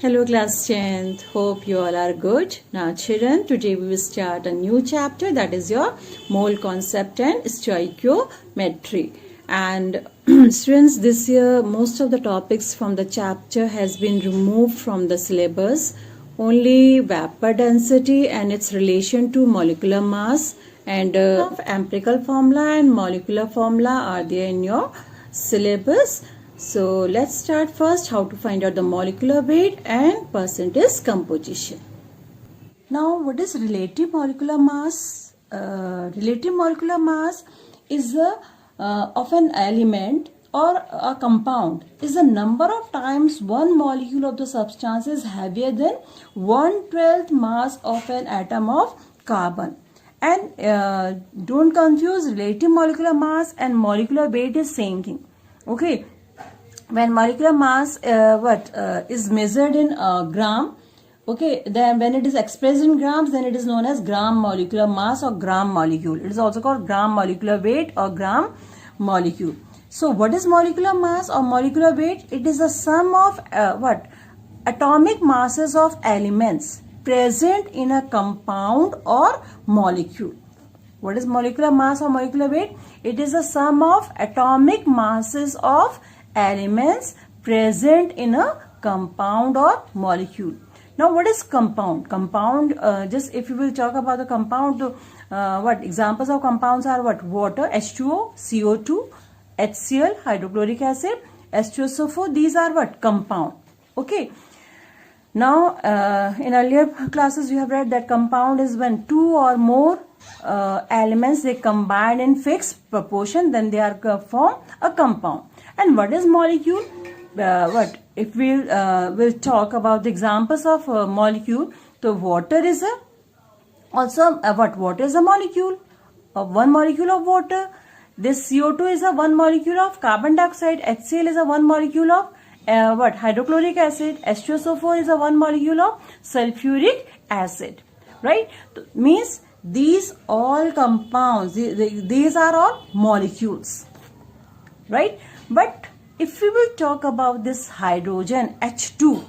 Hello class 10th, hope you all are good. Now children, today we will start a new chapter, that is your mole concept and stoichiometry. And students, this year most of the topics from the chapter has been removed from the syllabus. Only vapor density and its relation to molecular mass and empirical formula and molecular formula are there in your syllabus. So let's start first how to find out the molecular weight and percentage composition. Now what is relative molecular mass? Relative molecular mass is of an element or a compound is the number of times one molecule of the substance is heavier than 1/12 mass of an atom of carbon. And don't confuse relative molecular mass and molecular weight is same thing. Okay. When molecular mass is measured in gram, okay, then when it is expressed in grams, then it is known as gram molecular mass or gram molecule. It is also called gram molecular weight or gram molecule. So what is molecular mass or molecular weight? It is the sum of atomic masses of elements present in a compound or molecule. What is molecular mass or molecular weight? It is the sum of atomic masses of elements present in a compound or molecule. Now what is compound? Compound, just if you will talk about the compound, what examples of compounds are what? Water, H2O, CO2, HCl, hydrochloric acid, H2SO4, these are what? Compound. Okay. Now in earlier classes you have read that compound is when two or more elements they combine in fixed proportion, then they are form a compound. And what is molecule? If we'll talk about the examples of molecule. So water is water is a molecule of one molecule of water. This CO2 is a one molecule of carbon dioxide. HCl is a one molecule of hydrochloric acid. H2SO4 is a one molecule of sulfuric acid. Right? Means these all compounds, these are all molecules. Right? But if we will talk about this hydrogen, H2,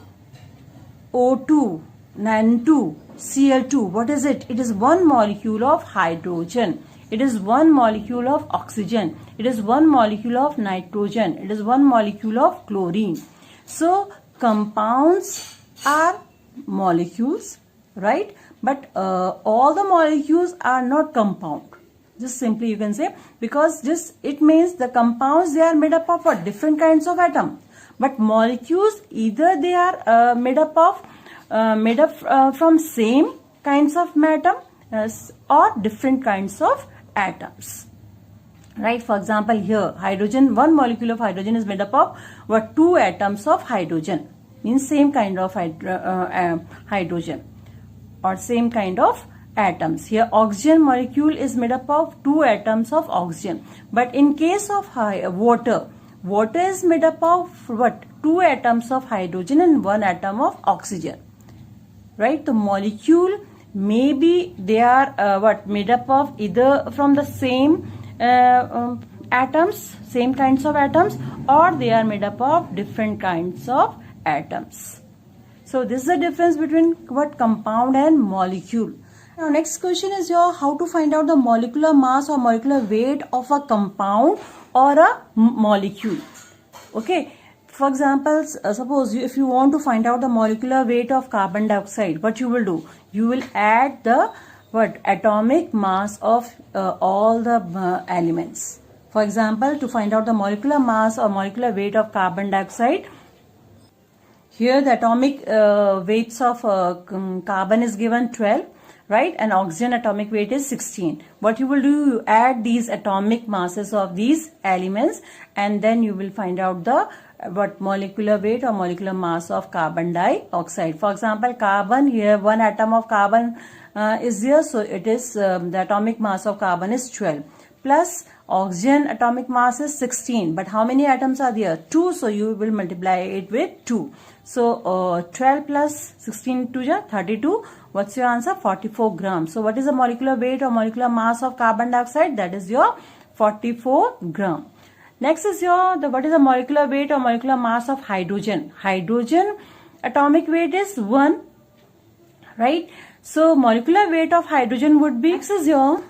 O2, N2, Cl2, what is it? It is one molecule of hydrogen. It is one molecule of oxygen. It is one molecule of nitrogen. It is one molecule of chlorine. So compounds are molecules, right? But all the molecules are not compound. Just simply you can say, because this it means the compounds, they are made up of what? Different kinds of atoms. But molecules, either they are made up from same kinds of atom or different kinds of atoms. Right? For example, here hydrogen, one molecule of hydrogen is made up of what? Two atoms of hydrogen. Means same kind of hydrogen or same kind of atoms. Here oxygen molecule is made up of two atoms of oxygen. But in case of water is made up of what? Two atoms of hydrogen and one atom of oxygen. Right? The molecule maybe they are made up of either from the same atoms, same kinds of atoms, or they are made up of different kinds of atoms. So this is the difference between what? Compound and molecule. Now next question is how to find out the molecular mass or molecular weight of a compound or a molecule. Okay. For example, suppose if you want to find out the molecular weight of carbon dioxide, what you will do? You will add the atomic mass of all the elements. For example, to find out the molecular mass or molecular weight of carbon dioxide, here the atomic weights of carbon is given 12. Right? And oxygen atomic weight is 16. What you will do, you add these atomic masses of these elements and then you will find out the molecular weight or molecular mass of carbon dioxide. For example, carbon, here one atom of carbon is here, so it is the atomic mass of carbon is 12. Plus oxygen atomic mass is 16. But how many atoms are there? 2. So you will multiply it with 2. So 12 plus 16 to 32. What's your answer? 44 grams. So what is the molecular weight or molecular mass of carbon dioxide? That is your 44 gram. Next is what is the molecular weight or molecular mass of hydrogen? Hydrogen atomic weight is 1, right? So molecular weight of hydrogen would be, this is your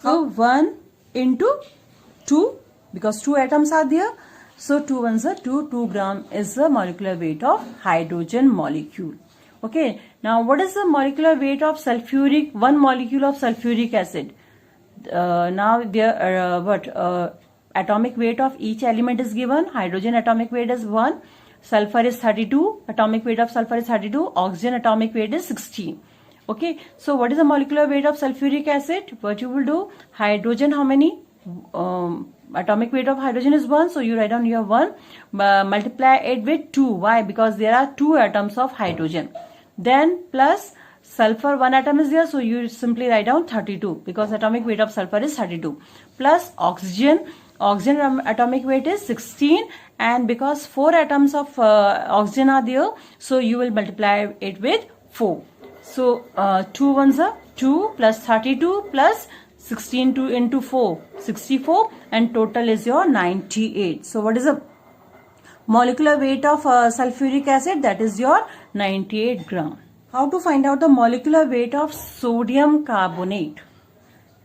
1 into 2, because 2 atoms are there. So 2 ones are 2 gram is the molecular weight of hydrogen molecule. Okay, now what is the molecular weight of sulfuric, 1 molecule of sulfuric acid? Now there atomic weight of each element is given. Hydrogen atomic weight is 1, sulfur is 32, atomic weight of sulfur is 32, oxygen atomic weight is 16. Okay, so what is the molecular weight of sulfuric acid? What you will do, hydrogen, how many? Atomic weight of hydrogen is 1, so you write down your 1, multiply it with 2. Why? Because there are 2 atoms of hydrogen. Then plus sulfur, 1 atom is there, so you simply write down 32, because atomic weight of sulfur is 32. Plus oxygen, atomic weight is 16, and because 4 atoms of oxygen are there, so you will multiply it with 4. So 2 ones are 2 plus 32 plus 16 into 4, 64, and total is your 98. So what is the molecular weight of sulfuric acid? That is your 98 gram. How to find out the molecular weight of sodium carbonate?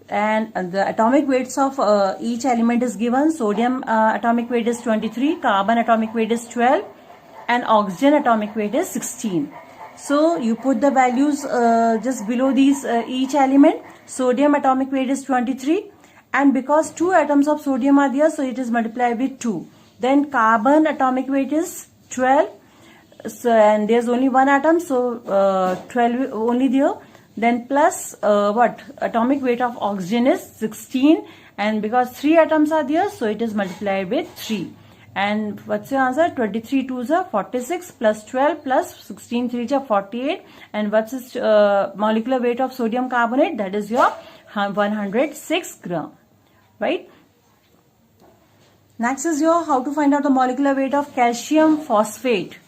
And the atomic weights of each element is given. Sodium atomic weight is 23, carbon atomic weight is 12, and oxygen atomic weight is 16. So you put the values just below these each element. Sodium atomic weight is 23, and because 2 atoms of sodium are there, so it is multiplied with 2. Then carbon atomic weight is 12, so, and there's only 1 atom, so 12 only there. Then plus atomic weight of oxygen is 16, and because 3 atoms are there, so it is multiplied with 3. And what's your answer? 23 2s are 46, plus 12 plus 16 3s are 48. And what's its molecular weight of sodium carbonate? That is your 106 gram, right? Next is your how to find out the molecular weight of calcium phosphate.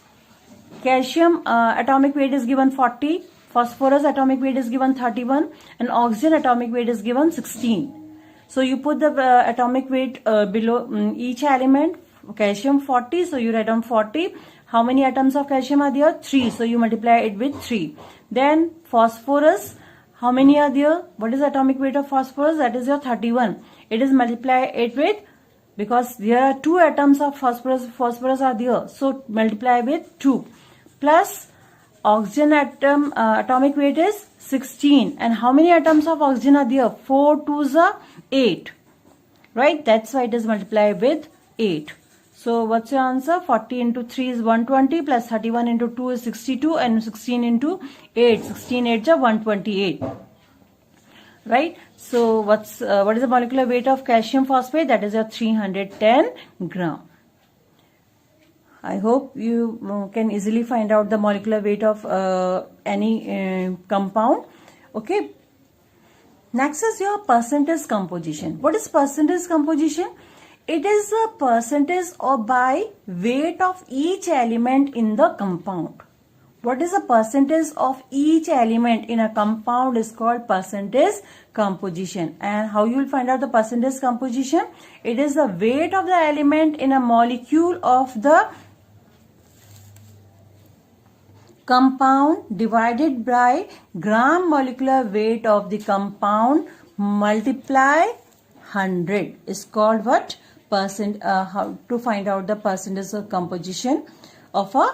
Calcium atomic weight is given 40, phosphorus atomic weight is given 31, and oxygen atomic weight is given 16. So you put the atomic weight below each element. Calcium 40, so you write down 40. How many atoms of calcium are there? 3, so you multiply it with 3. Then phosphorus, how many are there? What is the atomic weight of phosphorus? That is your 31. It is multiply it with, because there are 2 atoms of phosphorus are there, so multiply with 2. Plus oxygen atomic weight is 16, and how many atoms of oxygen are there? 4 2s are 8, right? That's why it is multiplied with 8. So what's your answer? 40 into 3 is 120, plus 31 into 2 is 62, and 16 into 8, 16 8 is 128, right? So what is the molecular weight of calcium phosphate? That is your 310 gram. I hope you can easily find out the molecular weight of any compound. Okay. Next is your percentage composition. What is percentage composition? It is a percentage or by weight of each element in the compound. What is the percentage of each element in a compound is called percentage composition. And how you will find out the percentage composition? It is the weight of the element in a molecule of the compound divided by gram molecular weight of the compound multiply 100 is called what? How to find out the percentage of composition of a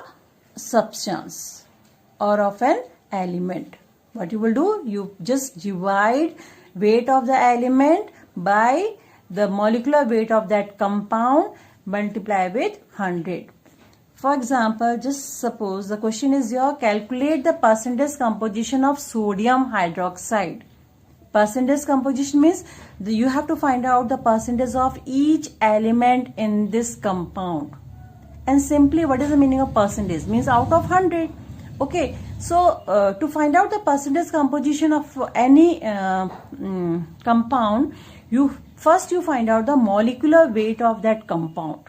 substance or of an element. What you will do? You just divide weight of the element by the molecular weight of that compound, multiply with 100. For example, just suppose the question is here, calculate the percentage composition of sodium hydroxide. Percentage composition means you have to find out the percentage of each element in this compound. And simply, what is the meaning of percentage? Means out of 100. Okay, so to find out the percentage composition of any compound, you find out the molecular weight of that compound.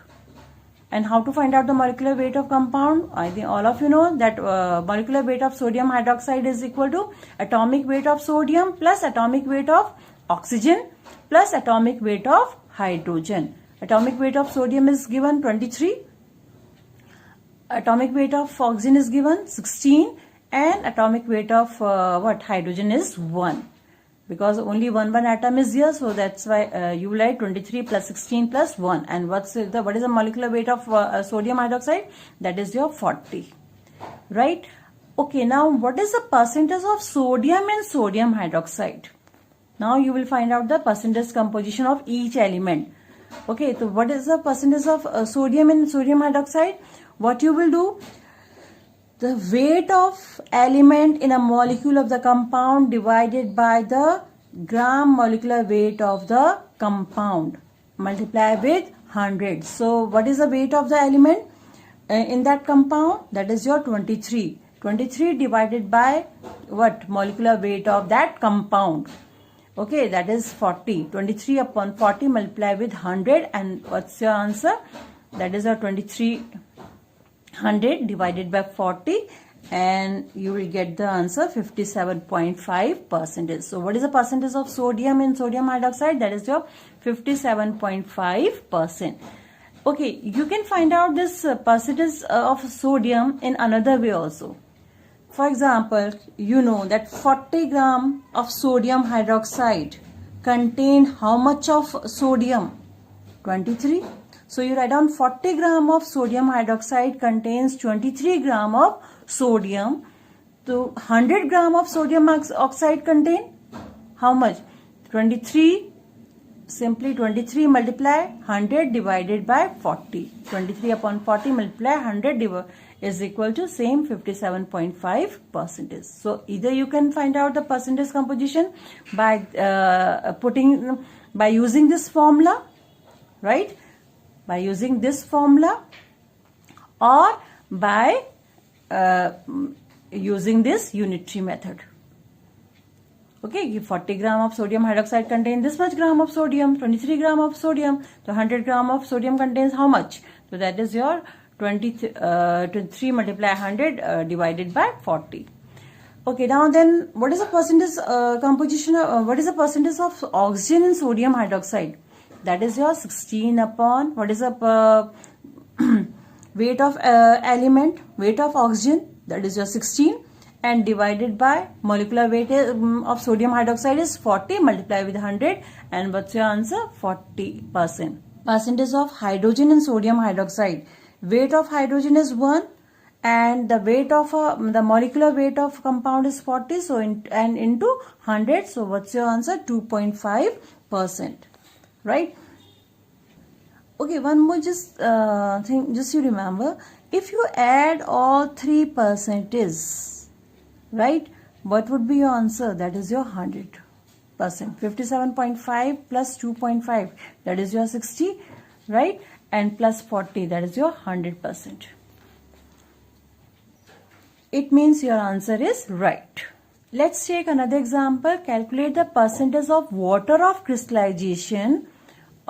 And how to find out the molecular weight of compound? I think all of you know that molecular weight of sodium hydroxide is equal to atomic weight of sodium plus atomic weight of oxygen plus atomic weight of hydrogen. Atomic weight of sodium is given 23. atomic weight of oxygen is given 16 and atomic weight of hydrogen is 1. Because only one atom is here, so that's why you write 23 plus 16 plus 1. And what is the molecular weight of sodium hydroxide? That is your 40. Right? Okay, now what is the percentage of sodium in sodium hydroxide? Now you will find out the percentage composition of each element. Okay, so what is the percentage of sodium in sodium hydroxide? What you will do? The weight of element in a molecule of the compound divided by the gram molecular weight of the compound. Multiply with 100. So what is the weight of the element in that compound? That is your 23. 23 divided by what? Molecular weight of that compound. Okay, that is 40. 23 upon 40 multiply with 100, and what's your answer? That is your 2300 divided by 40, and you will get the answer 57.5%. So what is the percentage of sodium in sodium hydroxide? That is your 57.5%. Okay, you can find out this percentage of sodium in another way also. For example, you know that 40 gram of sodium hydroxide contain how much of sodium? 23. So you write down 40 gram of sodium hydroxide contains 23 gram of sodium. So 100 gram of sodium oxide contain how much? 23. Simply 23 multiply 100 divided by 40. 23 upon 40 multiply 100 is equal to same 57.5%. So either you can find out the percentage composition by using this formula, right? By using this formula, or by using this unitary method. Okay, 40 gram of sodium hydroxide contains this much gram of sodium, 23 gram of sodium. So 100 gram of sodium contains how much? So that is your 23 multiply 100 divided by 40. Okay, now then what is the percentage composition? What is the percentage of oxygen in sodium hydroxide? That is your 16 upon what is the weight of element, weight of oxygen? That is your 16. And divided by molecular weight of sodium hydroxide is 40, multiply with 100, and what's your answer? 40%. Percentage of hydrogen in sodium hydroxide. Weight of hydrogen is 1 and the weight of the molecular weight of compound is 40, so and into 100, so what's your answer? 2.5%. Right? Okay, one more just thing, just you remember, if you add all three percentages, right, what would be your answer? That is your 100%. 57.5 plus 2.5, that is your 60, right? And plus 40, that is your 100%. It means your answer is right. Let's take another example. Calculate the percentage of water of crystallization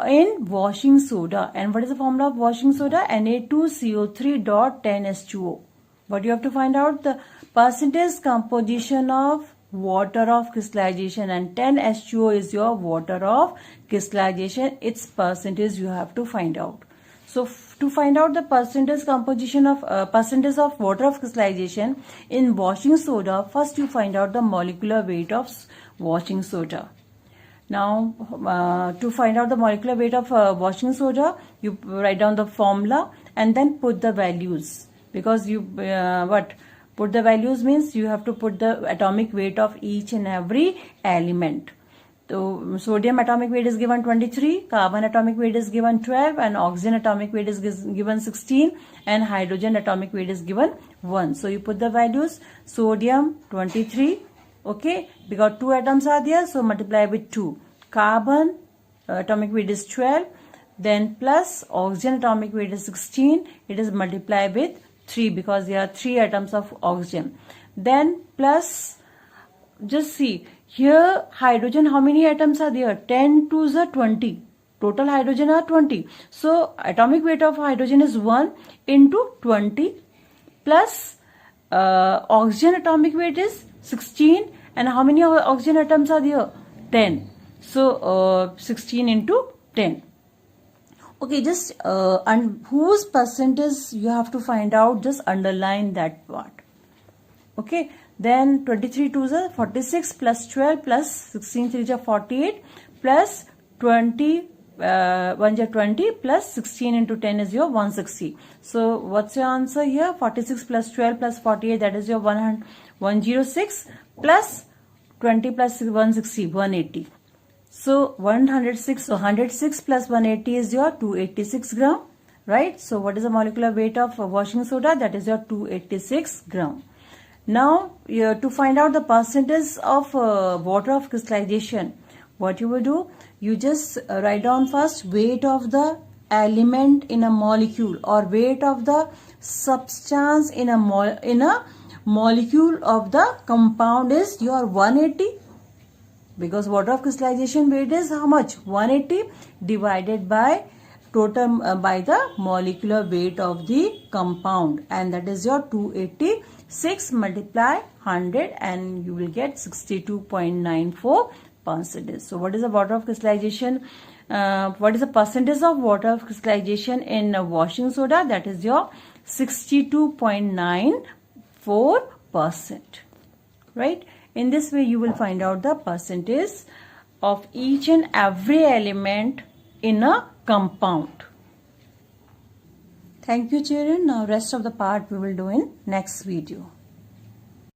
in washing soda. And what is the formula of washing soda? Na2CO3.10H2O. What you have to find out? The percentage composition of water of crystallization, and 10H2O is your water of crystallization. Its percentage you have to find out. So to find out the percentage composition of percentage of water of crystallization in washing soda, first you find out the molecular weight of washing soda. Now to find out the molecular weight of washing soda, you write down the formula and then put the values, because you put the values means you have to put the atomic weight of each and every element. So sodium atomic weight is given 23, carbon atomic weight is given 12, and oxygen atomic weight is given 16, and hydrogen atomic weight is given 1. So you put the values. Sodium 23, okay, because 2 atoms are there, so multiply with 2. Carbon atomic weight is 12, then plus oxygen atomic weight is 16, it is multiplied with 3 because there are 3 atoms of oxygen. Then plus, just see, here hydrogen, how many atoms are there? 10 to the 20. Total hydrogen are 20. So atomic weight of hydrogen is 1 into 20 plus oxygen atomic weight is 16. And how many oxygen atoms are there? 10. So 16 into 10. Okay, just and whose percentage you have to find out, just underline that part. Okay, then 23 2s are 46 plus 12 plus 16 3s are 48 plus 20 1 are 20 plus 16 into 10 is your 160. So what's your answer here? 46 plus 12 plus 48, that is your 106 plus 20 plus 160, 180. So 106, so 106 plus 180 is your 286 gram, right? So what is the molecular weight of washing soda? That is your 286 gram. Now to find out the percentage of water of crystallization, what you will do? You just write down first weight of the element in a molecule or weight of the substance in a molecule of the compound is your 180, because water of crystallization weight is how much? 180 divided by total by the molecular weight of the compound, and that is your 286 multiply 100 and you will get 62.94%. So what is the water of crystallization? What is the percentage of water of crystallization in washing soda? That is your 62.94%, right? In this way you will find out the percentage of each and every element in a compound. Thank you children. Now rest of the part we will do in next video.